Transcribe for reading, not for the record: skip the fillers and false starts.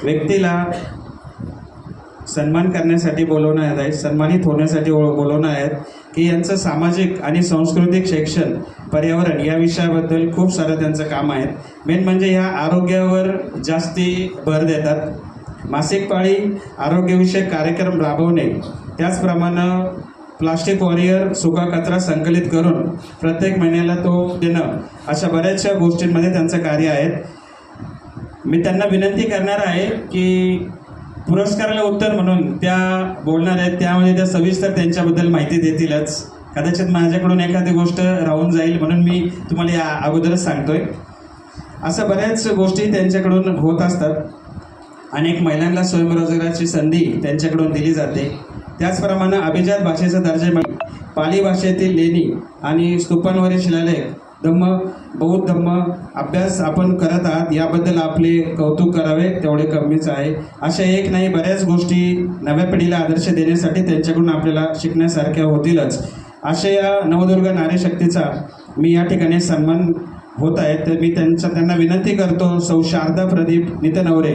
व्यक्तीला सन्मान करण्यासाठी बोलवण्यात आहे, सन्मानित होण्यासाठी बोलवणार आहेत की यांचं सामाजिक आणि सांस्कृतिक शिक्षण, पर्यावरण या विषयाबद्दल खूप सारं त्यांचं काम आहे. मेन म्हणजे ह्या आरोग्यावर जास्ती भर देतात. मासिक पाळी आरोग्यविषयक कार्यक्रम राबवणे, त्याचप्रमाणे प्लास्टिक वॉरियर सुका कचरा संकलित करून प्रत्येक महिन्याला तो देणं, अशा बऱ्याचशा गोष्टींमध्ये त्यांचं कार्य आहे. मी त्यांना विनंती करणार आहे की पुरस्काराला उत्तर म्हणून त्या बोलणार आहेत, त्यामध्ये त्या सविस्तर त्यांच्याबद्दल माहिती देतीलच. कदाचित माझ्याकडून एखादी गोष्ट राहून जाईल म्हणून मी तुम्हाला या अगोदरच सांगतोय. असं बऱ्याच गोष्टी त्यांच्याकडून होत असतात. अनेक महिलांना स्वयंरोजगाराची संधी त्यांच्याकडून दिली जाते. त्याचप्रमाणे अभिजात भाषेचा दर्जा पाली भाषेतील लेणी आणि स्तूपांवरील शिलालेख, धम्म बौद्ध धम्म अभ्यास आपण करत आहात, याबद्दल आपले कौतुक करावे तेवढे कमीच आहे. अशा एक नाही बऱ्याच गोष्टी नव्या पिढीला आदर्श देण्यासाठी त्यांच्याकडून आपल्याला शिकण्यासारख्या होतीलच. अशा या नवदुर्गा नारी शक्तीचा मी या ठिकाणी सन्मान होत आहे. तर मी त्यांना विनंती करतो, सौ शारदा प्रदीप नितनवरे